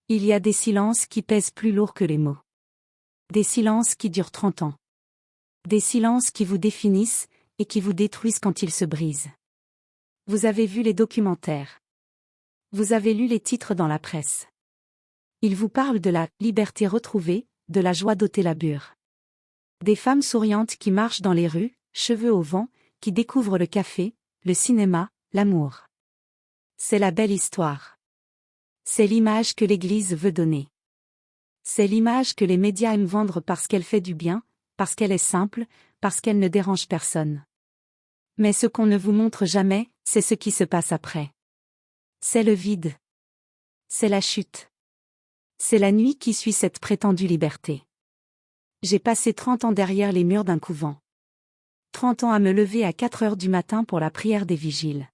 Il y a des silences qui pèsent plus lourd que les mots. Des silences qui durent 30 ans. Des silences qui vous définissent, et qui vous détruisent quand ils se brisent. Vous avez vu les documentaires. Vous avez lu les titres dans la presse. Ils vous parlent de la liberté retrouvée, de la joie d'ôter la bure. Des femmes souriantes qui marchent dans les rues, cheveux au vent, qui découvrent le café, le cinéma, l'amour. C'est la belle histoire. C'est l'image que l'Église veut donner. C'est l'image que les médias aiment vendre parce qu'elle fait du bien, parce qu'elle est simple, parce qu'elle ne dérange personne. Mais ce qu'on ne vous montre jamais, c'est ce qui se passe après. C'est le vide. C'est la chute. C'est la nuit qui suit cette prétendue liberté. J'ai passé 30 ans derrière les murs d'un couvent. 30 ans à me lever à 4 heures du matin pour la prière des vigiles.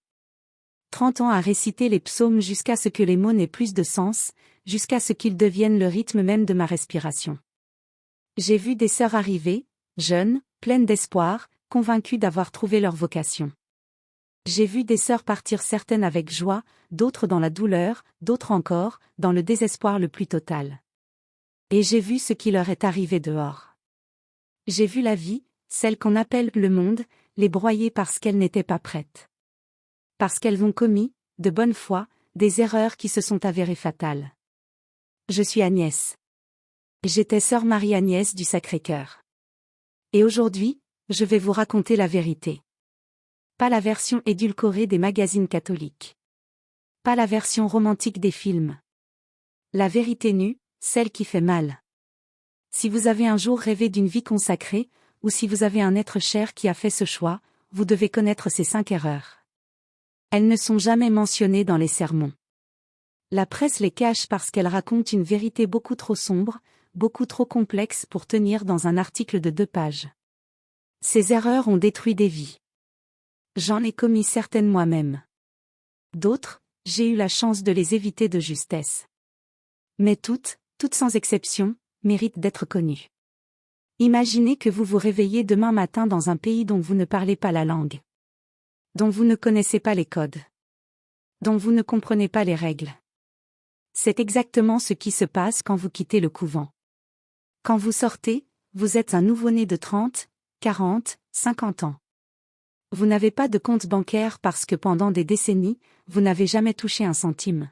30 ans à réciter les psaumes jusqu'à ce que les mots n'aient plus de sens, jusqu'à ce qu'ils deviennent le rythme même de ma respiration. J'ai vu des sœurs arriver, jeunes, pleines d'espoir, convaincues d'avoir trouvé leur vocation. J'ai vu des sœurs partir certaines avec joie, d'autres dans la douleur, d'autres encore, dans le désespoir le plus total. Et j'ai vu ce qui leur est arrivé dehors. J'ai vu la vie, celle qu'on appelle le monde, les broyer parce qu'elles n'étaient pas prêtes. Parce qu'elles ont commis, de bonne foi, des erreurs qui se sont avérées fatales. Je suis Agnès. J'étais sœur Marie-Agnès du Sacré-Cœur. Et aujourd'hui, je vais vous raconter la vérité. Pas la version édulcorée des magazines catholiques. Pas la version romantique des films. La vérité nue, celle qui fait mal. Si vous avez un jour rêvé d'une vie consacrée, ou si vous avez un être cher qui a fait ce choix, vous devez connaître ces 5 erreurs. Elles ne sont jamais mentionnées dans les sermons. La presse les cache parce qu'elles racontent une vérité beaucoup trop sombre, beaucoup trop complexe pour tenir dans un article de 2 pages. Ces erreurs ont détruit des vies. J'en ai commis certaines moi-même. D'autres, j'ai eu la chance de les éviter de justesse. Mais toutes sans exception, méritent d'être connues. Imaginez que vous vous réveillez demain matin dans un pays dont vous ne parlez pas la langue. Dont vous ne connaissez pas les codes. Dont vous ne comprenez pas les règles. C'est exactement ce qui se passe quand vous quittez le couvent. Quand vous sortez, vous êtes un nouveau-né de 30, 40, 50 ans. Vous n'avez pas de compte bancaire parce que pendant des décennies, vous n'avez jamais touché un centime.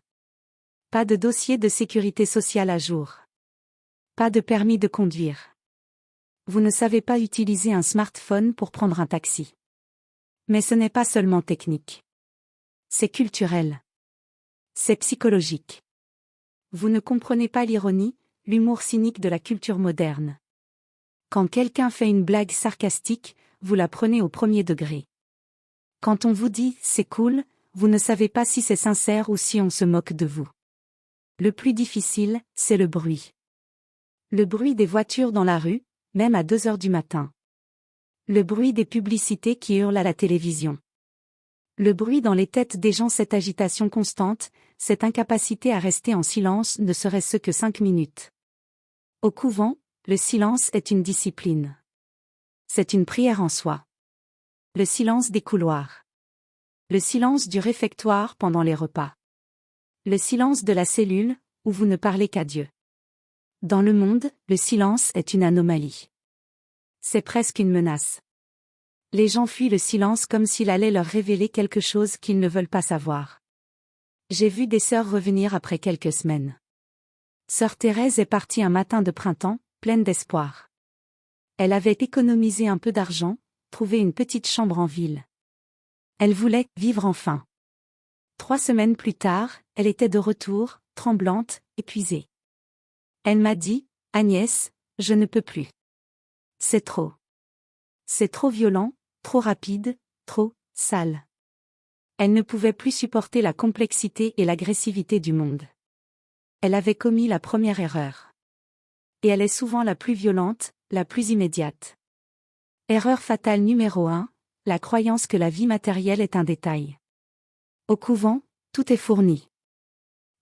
Pas de dossier de sécurité sociale à jour. Pas de permis de conduire. Vous ne savez pas utiliser un smartphone pour prendre un taxi. Mais ce n'est pas seulement technique. C'est culturel. C'est psychologique. Vous ne comprenez pas l'ironie, l'humour cynique de la culture moderne. Quand quelqu'un fait une blague sarcastique, vous la prenez au premier degré. Quand on vous dit « c'est cool », vous ne savez pas si c'est sincère ou si on se moque de vous. Le plus difficile, c'est le bruit. Le bruit des voitures dans la rue, même à 2 heures du matin. Le bruit des publicités qui hurlent à la télévision. Le bruit dans les têtes des gens, cette agitation constante, cette incapacité à rester en silence ne serait-ce que 5 minutes. Au couvent, le silence est une discipline. C'est une prière en soi. Le silence des couloirs. Le silence du réfectoire pendant les repas. Le silence de la cellule, où vous ne parlez qu'à Dieu. Dans le monde, le silence est une anomalie. C'est presque une menace. Les gens fuient le silence comme s'il allait leur révéler quelque chose qu'ils ne veulent pas savoir. J'ai vu des sœurs revenir après quelques semaines. Sœur Thérèse est partie un matin de printemps, pleine d'espoir. Elle avait économisé un peu d'argent, trouvé une petite chambre en ville. Elle voulait vivre enfin. 3 semaines plus tard, elle était de retour, tremblante, épuisée. Elle m'a dit, « Agnès, je ne peux plus. C'est trop. C'est trop violent, trop rapide, trop sale. » Elle ne pouvait plus supporter la complexité et l'agressivité du monde. Elle avait commis la première erreur. Et elle est souvent la plus violente, la plus immédiate. Erreur fatale numéro 1, la croyance que la vie matérielle est un détail. Au couvent, tout est fourni.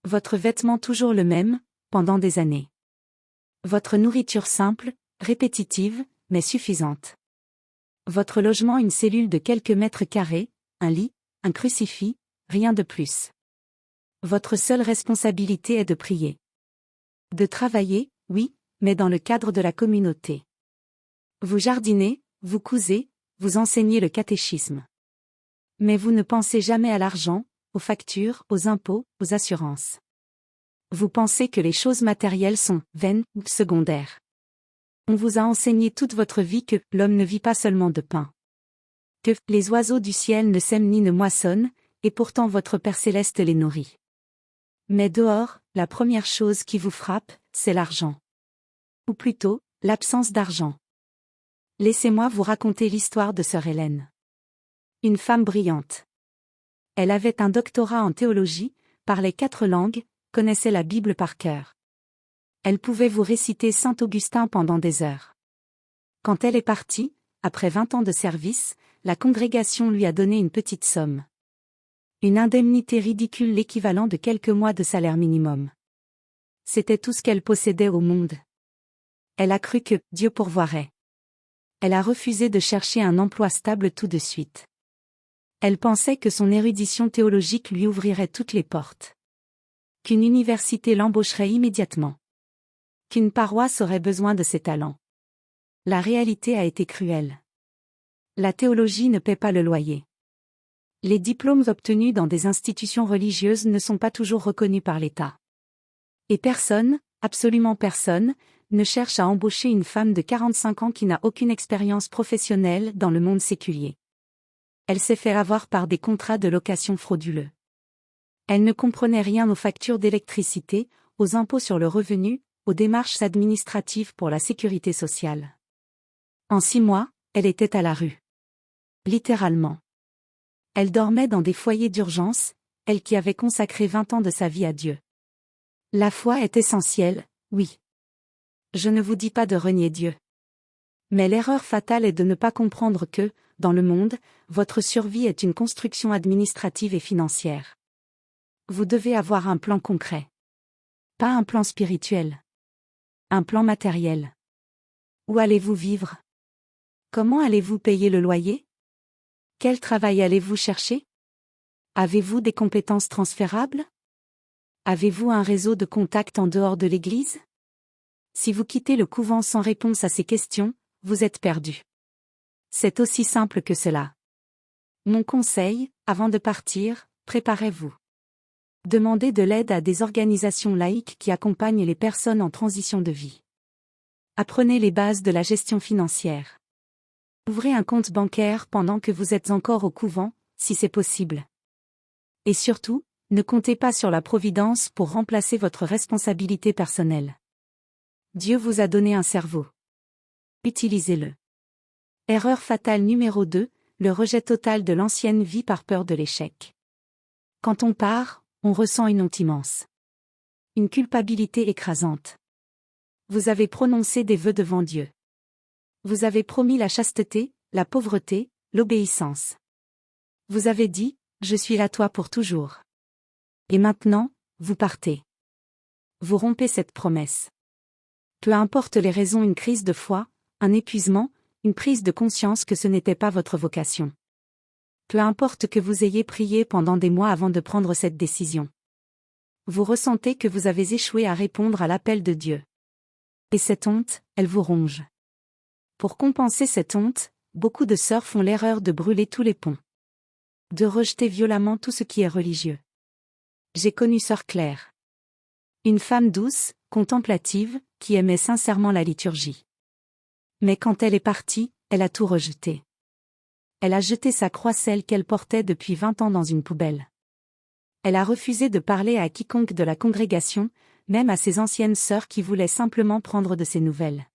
Votre vêtement toujours le même, pendant des années. Votre nourriture simple, répétitive, mais suffisante. Votre logement une cellule de quelques mètres carrés, un lit, un crucifix, rien de plus. Votre seule responsabilité est de prier. De travailler, oui, mais dans le cadre de la communauté. Vous jardinez, vous cousez, vous enseignez le catéchisme. Mais vous ne pensez jamais à l'argent, aux factures, aux impôts, aux assurances. Vous pensez que les choses matérielles sont vaines ou secondaires. On vous a enseigné toute votre vie que l'homme ne vit pas seulement de pain. Que les oiseaux du ciel ne sèment ni ne moissonnent, et pourtant votre Père céleste les nourrit. Mais dehors, la première chose qui vous frappe, c'est l'argent. Ou plutôt, l'absence d'argent. Laissez-moi vous raconter l'histoire de sœur Hélène. Une femme brillante. Elle avait un doctorat en théologie, parlait 4 langues, connaissait la Bible par cœur. Elle pouvait vous réciter Saint Augustin pendant des heures. Quand elle est partie, après 20 ans de service, la congrégation lui a donné une petite somme. Une indemnité ridicule, l'équivalent de quelques mois de salaire minimum. C'était tout ce qu'elle possédait au monde. Elle a cru que Dieu pourvoirait. Elle a refusé de chercher un emploi stable tout de suite. Elle pensait que son érudition théologique lui ouvrirait toutes les portes. Qu'une université l'embaucherait immédiatement. Qu'une paroisse aurait besoin de ses talents. La réalité a été cruelle. La théologie ne paie pas le loyer. Les diplômes obtenus dans des institutions religieuses ne sont pas toujours reconnus par l'État. Et personne, absolument personne, ne cherche à embaucher une femme de 45 ans qui n'a aucune expérience professionnelle dans le monde séculier. Elle s'est fait avoir par des contrats de location frauduleux. Elle ne comprenait rien aux factures d'électricité, aux impôts sur le revenu, aux démarches administratives pour la sécurité sociale. En 6 mois, elle était à la rue. Littéralement. Elle dormait dans des foyers d'urgence, elle qui avait consacré 20 ans de sa vie à Dieu. La foi est essentielle, oui. Je ne vous dis pas de renier Dieu. Mais l'erreur fatale est de ne pas comprendre que, dans le monde, votre survie est une construction administrative et financière. Vous devez avoir un plan concret. Pas un plan spirituel. Un plan matériel. Où allez-vous vivre? Comment allez-vous payer le loyer? Quel travail allez-vous chercher? Avez-vous des compétences transférables? Avez-vous un réseau de contacts en dehors de l'Église? Si vous quittez le couvent sans réponse à ces questions, vous êtes perdu. C'est aussi simple que cela. Mon conseil, avant de partir, préparez-vous. Demandez de l'aide à des organisations laïques qui accompagnent les personnes en transition de vie. Apprenez les bases de la gestion financière. Ouvrez un compte bancaire pendant que vous êtes encore au couvent, si c'est possible. Et surtout, ne comptez pas sur la providence pour remplacer votre responsabilité personnelle. Dieu vous a donné un cerveau. Utilisez-le. Erreur fatale numéro 2, le rejet total de l'ancienne vie par peur de l'échec. Quand on part, on ressent une honte immense. Une culpabilité écrasante. Vous avez prononcé des vœux devant Dieu. Vous avez promis la chasteté, la pauvreté, l'obéissance. Vous avez dit, je suis à toi pour toujours. Et maintenant, vous partez. Vous rompez cette promesse. Peu importe les raisons, une crise de foi, un épuisement, une prise de conscience que ce n'était pas votre vocation. Peu importe que vous ayez prié pendant des mois avant de prendre cette décision. Vous ressentez que vous avez échoué à répondre à l'appel de Dieu. Et cette honte, elle vous ronge. Pour compenser cette honte, beaucoup de sœurs font l'erreur de brûler tous les ponts. De rejeter violemment tout ce qui est religieux. J'ai connu sœur Claire. Une femme douce, contemplative, qui aimait sincèrement la liturgie. Mais quand elle est partie, elle a tout rejeté. Elle a jeté sa croix, celle qu'elle portait depuis 20 ans, dans une poubelle. Elle a refusé de parler à quiconque de la congrégation, même à ses anciennes sœurs qui voulaient simplement prendre de ses nouvelles.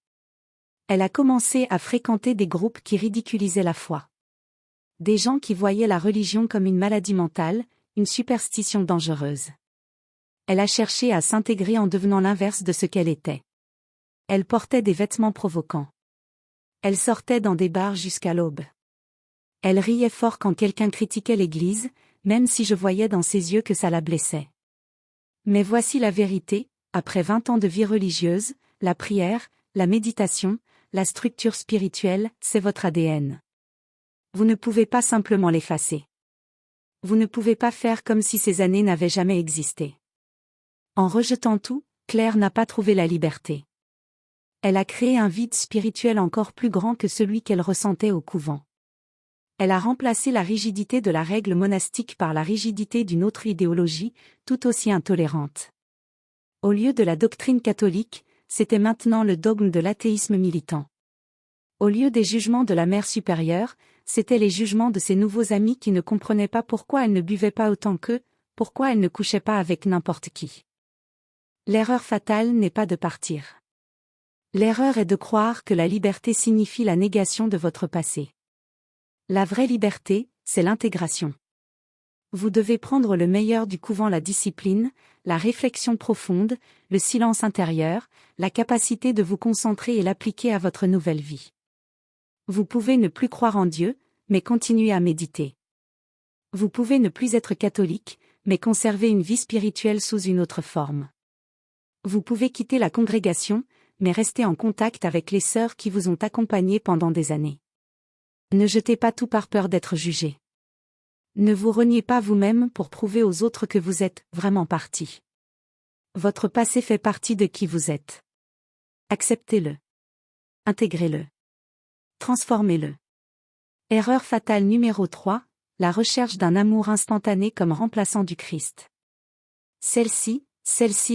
Elle a commencé à fréquenter des groupes qui ridiculisaient la foi. Des gens qui voyaient la religion comme une maladie mentale, une superstition dangereuse. Elle a cherché à s'intégrer en devenant l'inverse de ce qu'elle était. Elle portait des vêtements provoquants. Elle sortait dans des bars jusqu'à l'aube. Elle riait fort quand quelqu'un critiquait l'Église, même si je voyais dans ses yeux que ça la blessait. Mais voici la vérité, après 20 ans de vie religieuse, la prière, la méditation, la structure spirituelle, c'est votre ADN. Vous ne pouvez pas simplement l'effacer. Vous ne pouvez pas faire comme si ces années n'avaient jamais existé. En rejetant tout, Claire n'a pas trouvé la liberté. Elle a créé un vide spirituel encore plus grand que celui qu'elle ressentait au couvent. Elle a remplacé la rigidité de la règle monastique par la rigidité d'une autre idéologie, tout aussi intolérante. Au lieu de la doctrine catholique, c'était maintenant le dogme de l'athéisme militant. Au lieu des jugements de la mère supérieure, c'étaient les jugements de ses nouveaux amis qui ne comprenaient pas pourquoi elle ne buvait pas autant qu'eux, pourquoi elle ne couchait pas avec n'importe qui. L'erreur fatale n'est pas de partir. L'erreur est de croire que la liberté signifie la négation de votre passé. La vraie liberté, c'est l'intégration. Vous devez prendre le meilleur du couvent, la discipline, la réflexion profonde, le silence intérieur, la capacité de vous concentrer et l'appliquer à votre nouvelle vie. Vous pouvez ne plus croire en Dieu, mais continuer à méditer. Vous pouvez ne plus être catholique, mais conserver une vie spirituelle sous une autre forme. Vous pouvez quitter la congrégation, mais rester en contact avec les sœurs qui vous ont accompagné pendant des années. Ne jetez pas tout par peur d'être jugé. Ne vous reniez pas vous-même pour prouver aux autres que vous êtes vraiment parti. Votre passé fait partie de qui vous êtes. Acceptez-le. Intégrez-le. Transformez-le. Erreur fatale numéro 3, la recherche d'un amour instantané comme remplaçant du Christ. Celle-ci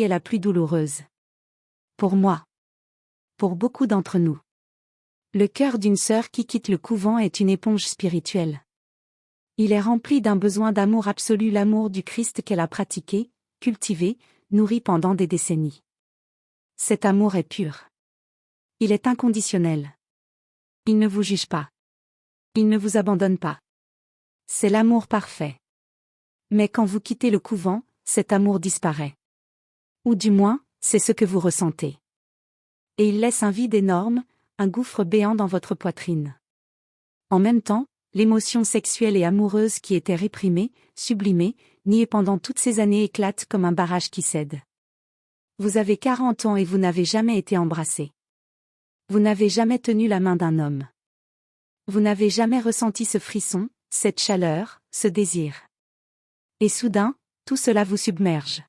est la plus douloureuse. Pour moi. Pour beaucoup d'entre nous. Le cœur d'une sœur qui quitte le couvent est une éponge spirituelle. Il est rempli d'un besoin d'amour absolu, l'amour du Christ qu'elle a pratiqué, cultivé, nourri pendant des décennies. Cet amour est pur. Il est inconditionnel. Il ne vous juge pas. Il ne vous abandonne pas. C'est l'amour parfait. Mais quand vous quittez le couvent, cet amour disparaît. Ou du moins, c'est ce que vous ressentez. Et il laisse un vide énorme, un gouffre béant dans votre poitrine. En même temps, l'émotion sexuelle et amoureuse qui était réprimée, sublimée, niée pendant toutes ces années éclate comme un barrage qui cède. Vous avez 40 ans et vous n'avez jamais été embrassé. Vous n'avez jamais tenu la main d'un homme. Vous n'avez jamais ressenti ce frisson, cette chaleur, ce désir. Et soudain, tout cela vous submerge.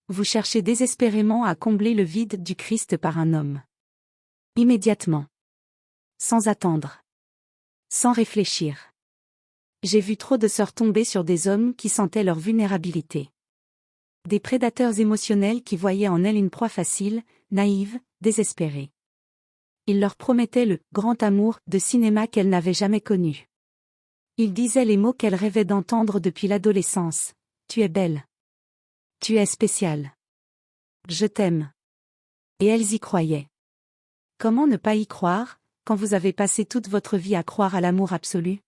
Vous cherchez désespérément à combler le vide du Christ par un homme. Immédiatement. Sans attendre. Sans réfléchir. J'ai vu trop de sœurs tomber sur des hommes qui sentaient leur vulnérabilité. Des prédateurs émotionnels qui voyaient en elles une proie facile, naïve, désespérée. Ils leur promettaient le « grand amour » de cinéma qu'elles n'avaient jamais connu. Ils disaient les mots qu'elles rêvaient d'entendre depuis l'adolescence. « Tu es belle. Tu es spéciale. Je t'aime. » Et elles y croyaient. Comment ne pas y croire, quand vous avez passé toute votre vie à croire à l'amour absolu?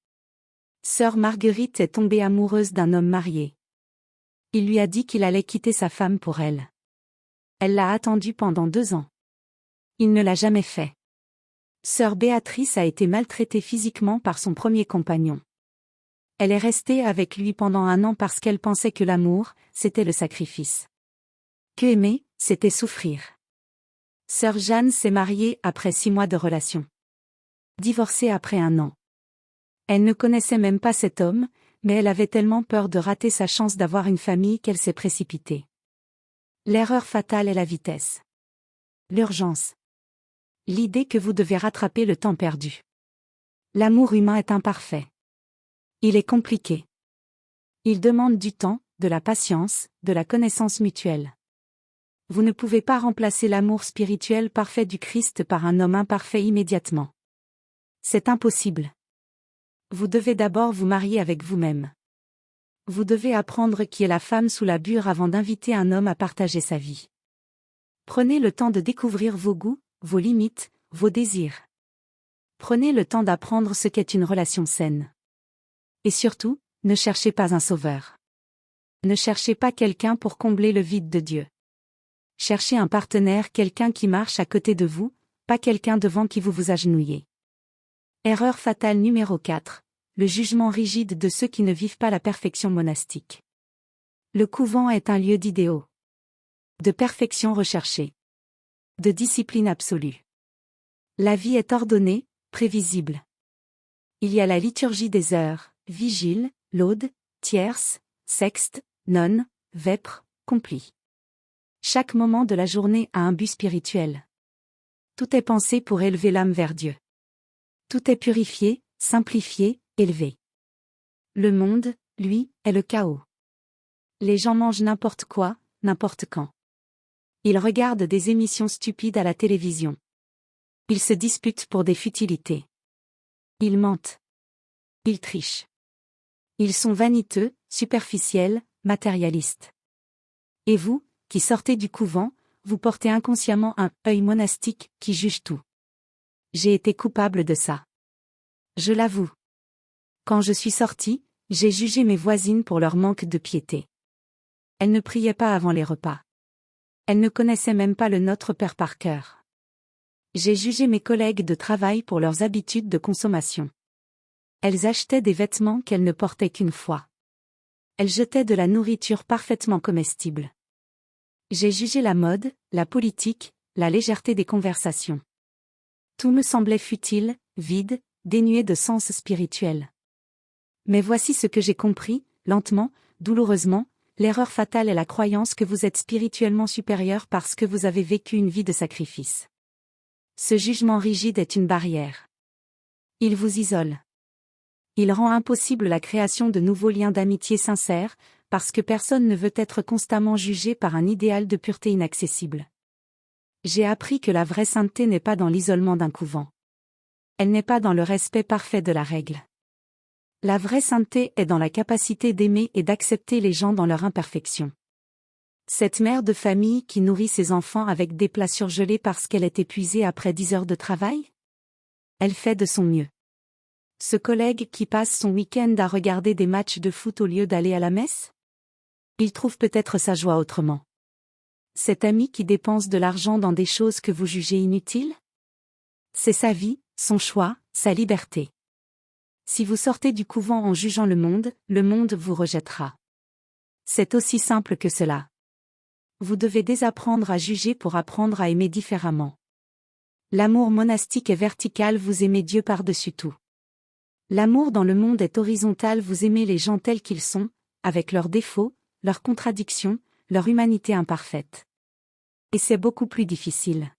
Sœur Marguerite est tombée amoureuse d'un homme marié. Il lui a dit qu'il allait quitter sa femme pour elle. Elle l'a attendu pendant 2 ans. Il ne l'a jamais fait. Sœur Béatrice a été maltraitée physiquement par son premier compagnon. Elle est restée avec lui pendant 1 an parce qu'elle pensait que l'amour, c'était le sacrifice. Que aimer, c'était souffrir. Sœur Jeanne s'est mariée après 6 mois de relation. Divorcée après 1 an. Elle ne connaissait même pas cet homme, mais elle avait tellement peur de rater sa chance d'avoir une famille qu'elle s'est précipitée. L'erreur fatale est la vitesse. L'urgence. L'idée que vous devez rattraper le temps perdu. L'amour humain est imparfait. Il est compliqué. Il demande du temps, de la patience, de la connaissance mutuelle. Vous ne pouvez pas remplacer l'amour spirituel parfait du Christ par un homme imparfait immédiatement. C'est impossible. Vous devez d'abord vous marier avec vous-même. Vous devez apprendre qui est la femme sous la bure avant d'inviter un homme à partager sa vie. Prenez le temps de découvrir vos goûts, vos limites, vos désirs. Prenez le temps d'apprendre ce qu'est une relation saine. Et surtout, ne cherchez pas un sauveur. Ne cherchez pas quelqu'un pour combler le vide de Dieu. Cherchez un partenaire, quelqu'un qui marche à côté de vous, pas quelqu'un devant qui vous vous agenouillez. Erreur fatale numéro 4, le jugement rigide de ceux qui ne vivent pas la perfection monastique. Le couvent est un lieu d'idéaux. De perfection recherchée. De discipline absolue. La vie est ordonnée, prévisible. Il y a la liturgie des heures, vigile, laude, tierce, sexte, nonne, vêpres, complis. Chaque moment de la journée a un but spirituel. Tout est pensé pour élever l'âme vers Dieu. Tout est purifié, simplifié, élevé. Le monde, lui, est le chaos. Les gens mangent n'importe quoi, n'importe quand. Ils regardent des émissions stupides à la télévision. Ils se disputent pour des futilités. Ils mentent. Ils trichent. Ils sont vaniteux, superficiels, matérialistes. Et vous, qui sortez du couvent, vous portez inconsciemment un œil monastique qui juge tout. J'ai été coupable de ça. Je l'avoue. Quand je suis sortie, j'ai jugé mes voisines pour leur manque de piété. Elles ne priaient pas avant les repas. Elles ne connaissaient même pas le Notre Père par cœur. J'ai jugé mes collègues de travail pour leurs habitudes de consommation. Elles achetaient des vêtements qu'elles ne portaient qu'une fois. Elles jetaient de la nourriture parfaitement comestible. J'ai jugé la mode, la politique, la légèreté des conversations. Tout me semblait futile, vide, dénué de sens spirituel. Mais voici ce que j'ai compris, lentement, douloureusement, l'erreur fatale est la croyance que vous êtes spirituellement supérieur parce que vous avez vécu une vie de sacrifice. Ce jugement rigide est une barrière. Il vous isole. Il rend impossible la création de nouveaux liens d'amitié sincères, parce que personne ne veut être constamment jugé par un idéal de pureté inaccessible. J'ai appris que la vraie sainteté n'est pas dans l'isolement d'un couvent. Elle n'est pas dans le respect parfait de la règle. La vraie sainteté est dans la capacité d'aimer et d'accepter les gens dans leur imperfection. Cette mère de famille qui nourrit ses enfants avec des plats surgelés parce qu'elle est épuisée après 10 heures de travail? Elle fait de son mieux. Ce collègue qui passe son week-end à regarder des matchs de foot au lieu d'aller à la messe? Il trouve peut-être sa joie autrement. Cet ami qui dépense de l'argent dans des choses que vous jugez inutiles? C'est sa vie, son choix, sa liberté. Si vous sortez du couvent en jugeant le monde vous rejettera. C'est aussi simple que cela. Vous devez désapprendre à juger pour apprendre à aimer différemment. L'amour monastique est vertical, vous aimez Dieu par-dessus tout. L'amour dans le monde est horizontal, vous aimez les gens tels qu'ils sont, avec leurs défauts, leurs contradictions, leur humanité imparfaite. Et c'est beaucoup plus difficile.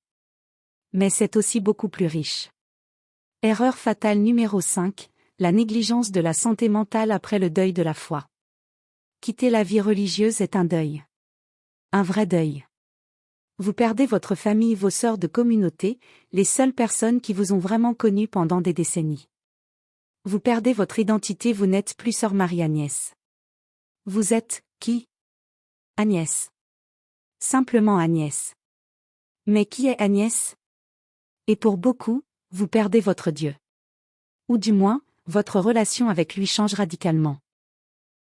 Mais c'est aussi beaucoup plus riche. Erreur fatale numéro 5, la négligence de la santé mentale après le deuil de la foi. Quitter la vie religieuse est un deuil. Un vrai deuil. Vous perdez votre famille, vos sœurs de communauté, les seules personnes qui vous ont vraiment connu pendant des décennies. Vous perdez votre identité, vous n'êtes plus sœur Marie-Agnès. Vous êtes, qui? Agnès. Simplement Agnès. Mais qui est Agnès? Et pour beaucoup, vous perdez votre Dieu. Ou du moins, votre relation avec lui change radicalement.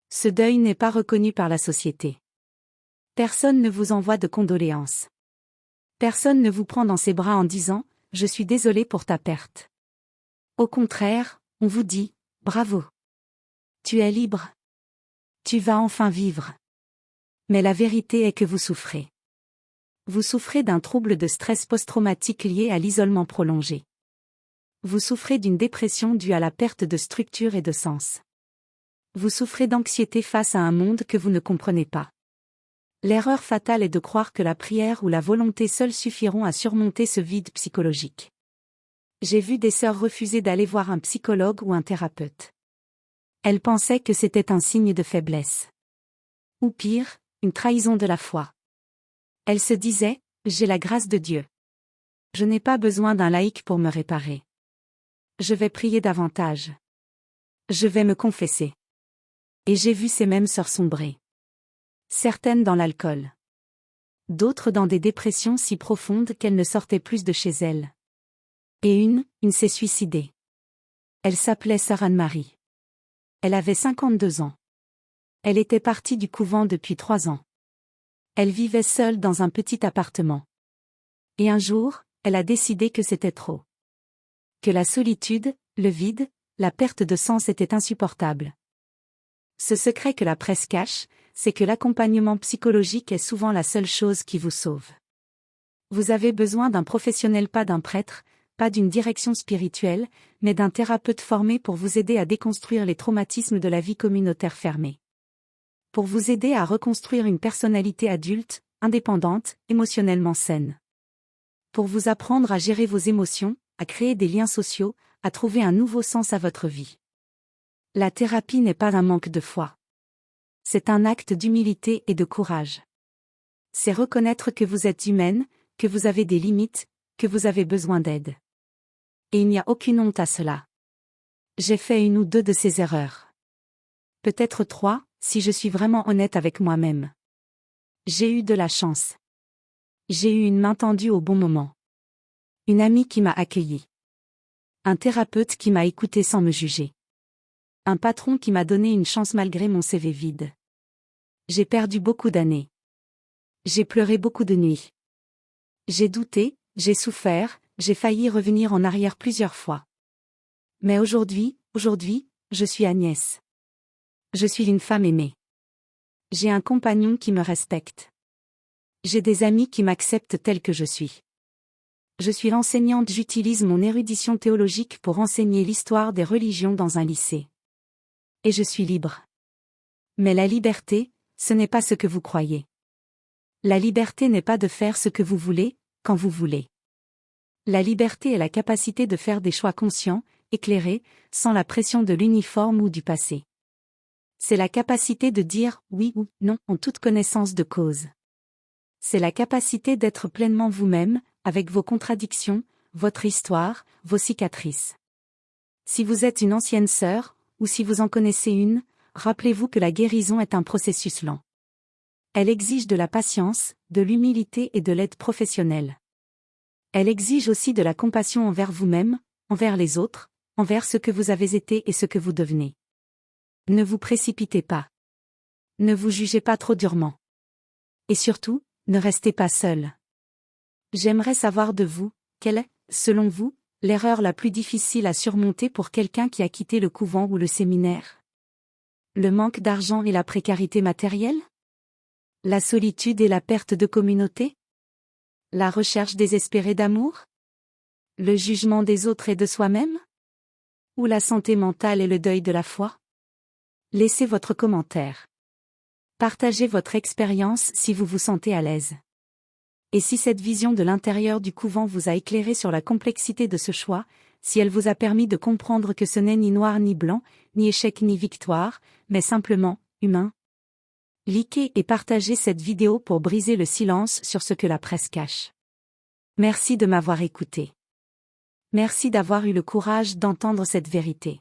Ce deuil n'est pas reconnu par la société. Personne ne vous envoie de condoléances. Personne ne vous prend dans ses bras en disant « Je suis désolé pour ta perte ». Au contraire, on vous dit « Bravo. Tu es libre. Tu vas enfin vivre. » Mais la vérité est que vous souffrez. Vous souffrez d'un trouble de stress post-traumatique lié à l'isolement prolongé. Vous souffrez d'une dépression due à la perte de structure et de sens. Vous souffrez d'anxiété face à un monde que vous ne comprenez pas. L'erreur fatale est de croire que la prière ou la volonté seule suffiront à surmonter ce vide psychologique. J'ai vu des sœurs refuser d'aller voir un psychologue ou un thérapeute. Elles pensaient que c'était un signe de faiblesse. Ou pire, une trahison de la foi. Elles se disaient « J'ai la grâce de Dieu. Je n'ai pas besoin d'un laïc pour me réparer. Je vais prier davantage. Je vais me confesser. » Et j'ai vu ces mêmes sœurs sombrer. Certaines dans l'alcool. D'autres dans des dépressions si profondes qu'elles ne sortaient plus de chez elles. Et une s'est suicidée. Elle s'appelait sœur Anne-Marie. Elle avait 52 ans. Elle était partie du couvent depuis 3 ans. Elle vivait seule dans un petit appartement. Et un jour, elle a décidé que c'était trop. Que la solitude, le vide, la perte de sens étaient insupportables. Ce secret que la presse cache, c'est que l'accompagnement psychologique est souvent la seule chose qui vous sauve. Vous avez besoin d'un professionnel, pas d'un prêtre, pas d'une direction spirituelle, mais d'un thérapeute formé pour vous aider à déconstruire les traumatismes de la vie communautaire fermée. Pour vous aider à reconstruire une personnalité adulte, indépendante, émotionnellement saine. Pour vous apprendre à gérer vos émotions, à créer des liens sociaux, à trouver un nouveau sens à votre vie. La thérapie n'est pas un manque de foi. C'est un acte d'humilité et de courage. C'est reconnaître que vous êtes humaine, que vous avez des limites, que vous avez besoin d'aide. Et il n'y a aucune honte à cela. J'ai fait une ou deux de ces erreurs. Peut-être 3, si je suis vraiment honnête avec moi-même. J'ai eu de la chance. J'ai eu une main tendue au bon moment. Une amie qui m'a accueillie. Un thérapeute qui m'a écouté sans me juger. Un patron qui m'a donné une chance malgré mon CV vide. J'ai perdu beaucoup d'années. J'ai pleuré beaucoup de nuits. J'ai douté, j'ai souffert, j'ai failli revenir en arrière plusieurs fois. Mais aujourd'hui, je suis Agnès. Je suis une femme aimée. J'ai un compagnon qui me respecte. J'ai des amis qui m'acceptent tel que je suis. Je suis l'enseignante, j'utilise mon érudition théologique pour enseigner l'histoire des religions dans un lycée. Et je suis libre. Mais la liberté, ce n'est pas ce que vous croyez. La liberté n'est pas de faire ce que vous voulez, quand vous voulez. La liberté est la capacité de faire des choix conscients, éclairés, sans la pression de l'uniforme ou du passé. C'est la capacité de dire oui ou non en toute connaissance de cause. C'est la capacité d'être pleinement vous-même, avec vos contradictions, votre histoire, vos cicatrices. Si vous êtes une ancienne sœur, ou si vous en connaissez une, rappelez-vous que la guérison est un processus lent. Elle exige de la patience, de l'humilité et de l'aide professionnelle. Elle exige aussi de la compassion envers vous-même, envers les autres, envers ce que vous avez été et ce que vous devenez. Ne vous précipitez pas. Ne vous jugez pas trop durement. Et surtout, ne restez pas seul. J'aimerais savoir de vous, quelle est, selon vous, l'erreur la plus difficile à surmonter pour quelqu'un qui a quitté le couvent ou le séminaire? Le manque d'argent et la précarité matérielle? La solitude et la perte de communauté? La recherche désespérée d'amour? Le jugement des autres et de soi-même? Ou la santé mentale et le deuil de la foi? Laissez votre commentaire. Partagez votre expérience si vous vous sentez à l'aise. Et si cette vision de l'intérieur du couvent vous a éclairé sur la complexité de ce choix, si elle vous a permis de comprendre que ce n'est ni noir ni blanc, ni échec ni victoire, mais simplement, humain. Likez et partagez cette vidéo pour briser le silence sur ce que la presse cache. Merci de m'avoir écouté. Merci d'avoir eu le courage d'entendre cette vérité.